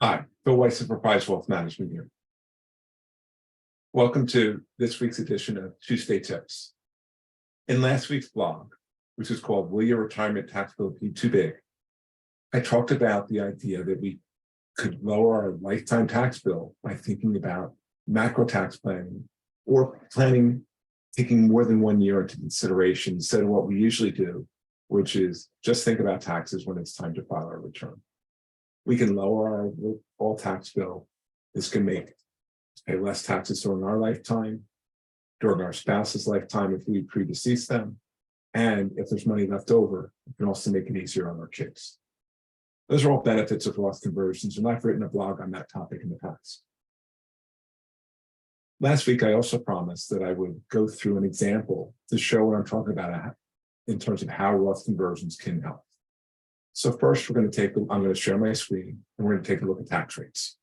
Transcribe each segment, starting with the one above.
Hi, Bill Weiss of Apprise Wealth Management here. Welcome to this week's edition of Tuesday Tips. In last week's blog, which is called Will Your Retirement Tax Bill Be Too Big? I talked about the idea that we could lower our lifetime tax bill by thinking about macro tax planning or planning taking more than 1 year into consideration instead of what we usually do, which is just think about taxes when it's time to file our return. We can lower our overall tax bill. This can make us pay less taxes during our lifetime, during our spouse's lifetime if we predecease them, and if there's money left over, it can also make it easier on our kids. Those are all benefits of Roth conversions, and I've written a blog on that topic in the past. Last week, I also promised that I would go through an example to show what I'm talking about in terms of how Roth conversions can help. So first, I'm going to share my screen, and we're going to take a look at tax rates.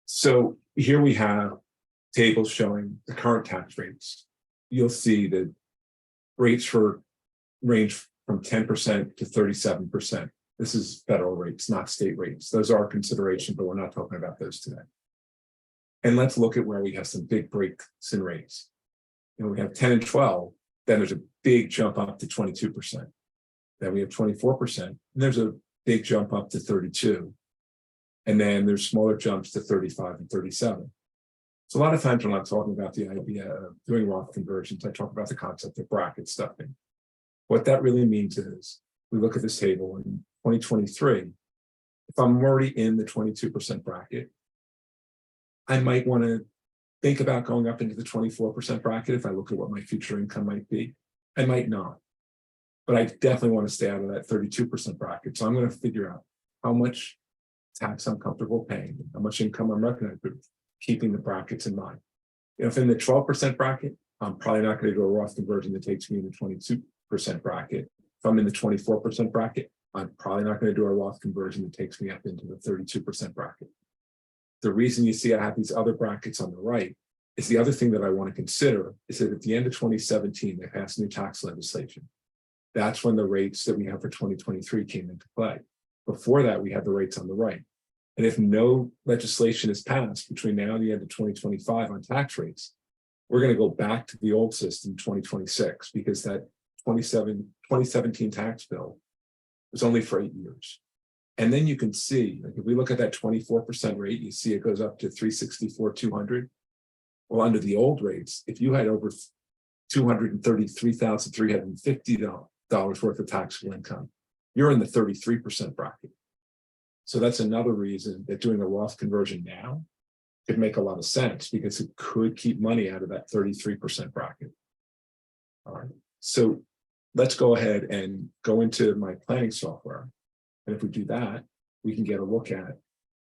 So here we have tables showing the current tax rates. You'll see that rates range from 10% to 37%. This is federal rates, not state rates. Those are a consideration, but we're not talking about those today. And let's look at where we have some big breaks in rates. We have 10 and 12, then there's a big jump up to 22%. Then we have 24%, and there's a big jump up to 32. And then there's smaller jumps to 35 and 37. So a lot of times when I'm talking about the idea of doing Roth conversions, I talk about the concept of bracket stuffing. What that really means is we look at this table in 2023. If I'm already in the 22% bracket, I might want to think about going up into the 24% bracket if I look at what my future income might be. I might not, but I definitely want to stay out of that 32% bracket. So I'm going to figure out how much tax I'm comfortable paying, how much income I'm recognized with, keeping the brackets in mind. If in the 12% bracket, I'm probably not going to do a Roth conversion that takes me in the 22% bracket. If I'm in the 24% bracket, I'm probably not going to do a Roth conversion that takes me up into the 32% bracket. The reason you see I have these other brackets on the right is the other thing that I want to consider is that at the end of 2017, they passed new tax legislation. That's when the rates that we have for 2023 came into play. Before that, we had the rates on the right. And if no legislation is passed between now and the end of 2025 on tax rates, we're going to go back to the old system in 2026 because that 2017 tax bill was only for 8 years. And then you can see, like if we look at that 24% rate, you see it goes up to 364,200. Well, under the old rates, if you had over $233,350 worth of taxable income, you're in the 33% bracket. So that's another reason that doing a Roth conversion now could make a lot of sense because it could keep money out of that 33% bracket. All right. So let's go ahead and go into my planning software. And if we do that, we can get a look at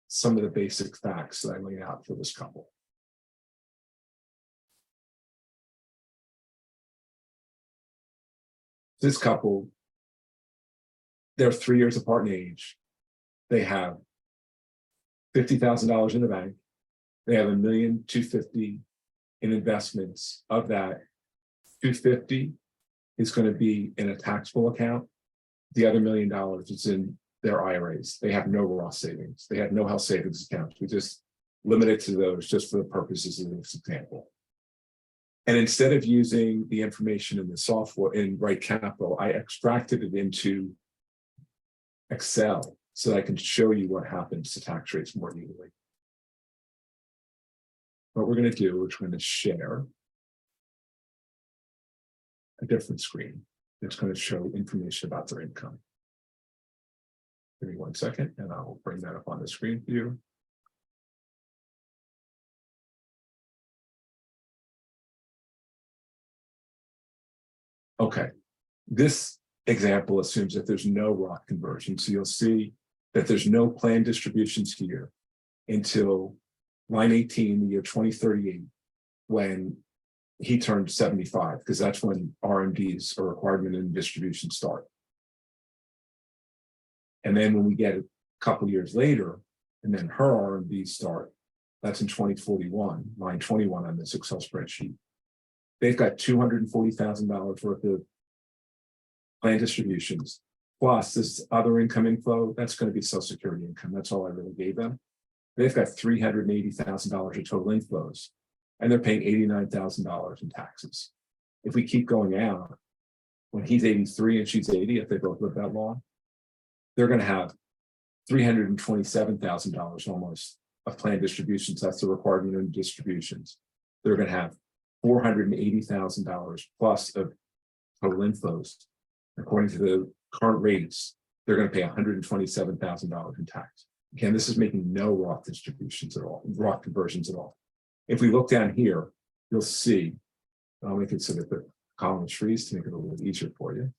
some of the basic facts that I laid out for this couple. This couple, they're 3 years apart in age. They have $50,000 in the bank. They have $1,250,000 in investments. Of that, $250,000 is going to be in a taxable account. The other $1 million is in their IRAs. They have no Roth savings. They have no health savings accounts. We just limit it to those just for the purposes of this example. And instead of using the information in the software in Right Capital, I extracted it into Excel so that I can show you what happens to tax rates more easily. What we're going to do is we're going to share a different screen that's going to show information about their income. Give me 1 second, and I'll bring that up on the screen for you. Okay, this example assumes that there's no Roth conversion. So you'll see that there's no planned distributions here until line 18, the year 2038, when he turned 75, because that's when RMDs or required minimum distributions start. And then when we get a couple years later, and then her RMDs start, That's in 2041, line 21 on this Excel spreadsheet. They've got $240,000 worth of plan distributions, plus this other income inflow, that's going to be Social Security income. That's all I really gave them. They've got $380,000 of total inflows, and they're paying $89,000 in taxes. If we keep going out, when he's 83 and she's 80, if they both live that long, they're going to have $327,000 almost of plan distributions. That's the required minimum distributions. They're going to have $480,000 plus of total inflows. According to the current rates, they're going to pay $127,000 in tax. Again, this is making no Roth distributions at all, Roth conversions at all. If we look down here, you'll see, I'll make it so that the column is freeze to make it a little bit easier for you.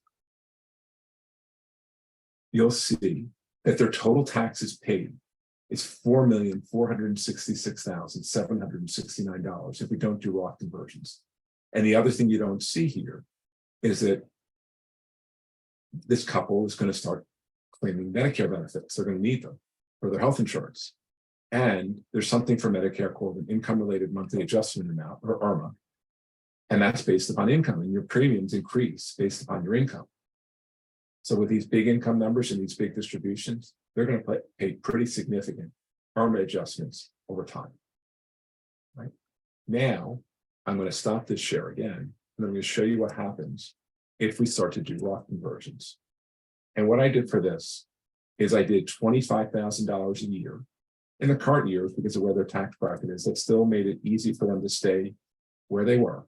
You'll see that their total taxes paid is $4,466,769 if we don't do Roth conversions. And the other thing you don't see here is that this couple is going to start claiming Medicare benefits. They're going to need them for their health insurance. And there's something for Medicare called an income-related monthly adjustment amount, or IRMAA. And that's based upon income, and your premiums increase based upon your income. So with these big income numbers and these big distributions, they're going to pay pretty significant IRMAA adjustments over time. Right? Now, I'm going to stop this share again, and I'm going to show you what happens if we start to do Roth conversions. And what I did for this is I did $25,000 a year in the current years because of where their tax bracket is. That still made it easy for them to stay where they were.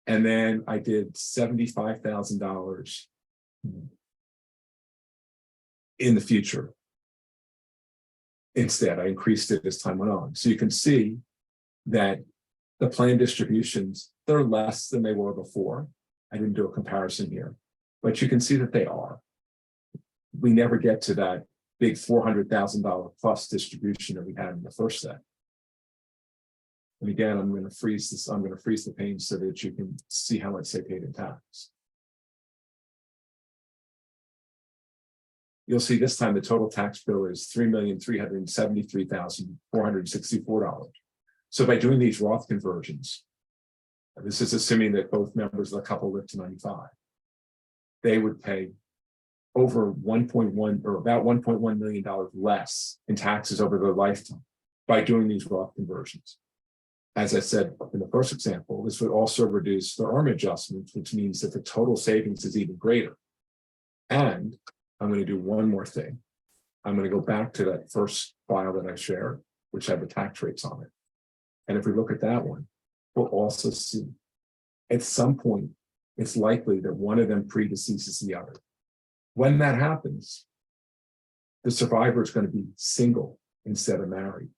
And then I did $75,000 in the future. Instead, I increased it as time went on. So you can see that the plan distributions, they're less than they were before. I didn't do a comparison here, but you can see that they are. We never get to that big $400,000 plus distribution that we had in the first set. And again, I'm going to freeze this. I'm going to freeze the page so that you can see how much they paid in tax. You'll see this time the total tax bill is $3,373,464. So by doing these Roth conversions, this is assuming that both members of the couple live to 95, they would pay over 1.1 or about $1.1 million less in taxes over their lifetime by doing these Roth conversions. As I said in the first example, this would also reduce the IRMAA adjustments, which means that the total savings is even greater. And I'm going to do one more thing. I'm going to go back to that first file that I shared, which had the tax rates on it. And if we look at that one, we'll also see at some point, it's likely that one of them predeceases the other. When that happens, the survivor is going to be single instead of married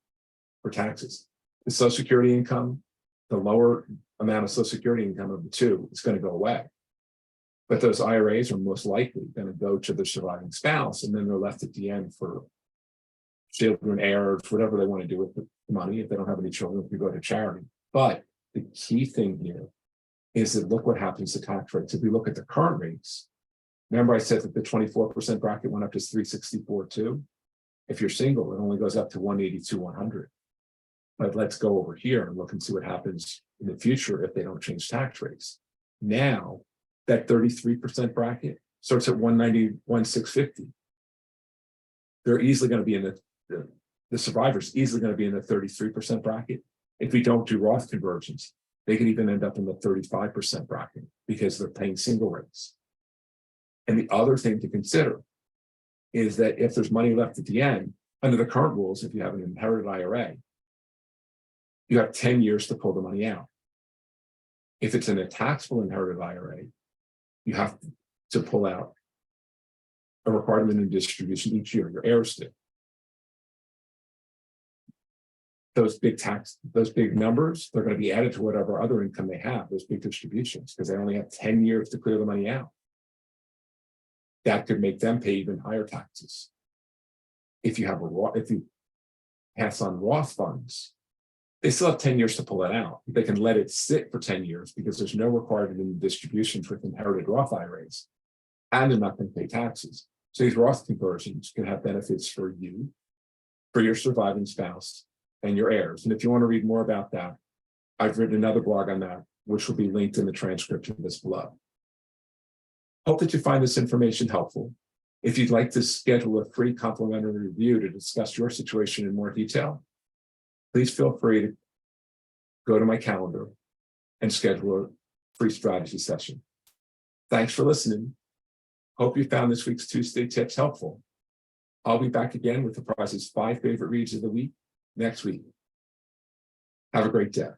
for taxes. The Social Security income, the lower amount of Social Security income of the two is going to go away. But those IRAs are most likely going to go to the surviving spouse, and then they're left at the end for children, heirs, whatever they want to do with the money. If they don't have any children, if you go to charity. But the key thing here is that look what happens to tax rates. If we look at the current rates, remember I said that the 24% bracket went up to 364.2. If you're single, it only goes up to 182,100. But let's go over here and look and see what happens in the future if they don't change tax rates. Now, that 33% bracket starts at 191,650. They're easily going to be in the survivors easily going to be in the 33% bracket. If we don't do Roth conversions, they could even end up in the 35% bracket because they're paying single rates. And the other thing to consider is that if there's money left at the end, under the current rules, if you have an inherited IRA, you have 10 years to pull the money out. If it's in a taxable inherited IRA, you have to pull out a required minimum distribution each year. Your heirs do. Those big numbers, they're going to be added to whatever other income they have, those big distributions, because they only have 10 years to clear the money out. That could make them pay even higher taxes. If you pass on Roth funds, they still have 10 years to pull it out. They can let it sit for 10 years because there's no requirement in distributions with inherited Roth IRAs, and they're not going to pay taxes. So these Roth conversions can have benefits for you, for your surviving spouse, and your heirs. And if you want to read more about that, I've written another blog on that, which will be linked in the transcript of this below. Hope that you find this information helpful. If you'd like to schedule a free complimentary review to discuss your situation in more detail, please feel free to go to my calendar and schedule a free strategy session. Thanks for listening. Hope you found this week's Tuesday tips helpful. I'll be back again with Apprise's 5 favorite reads of the week next week. Have a great day.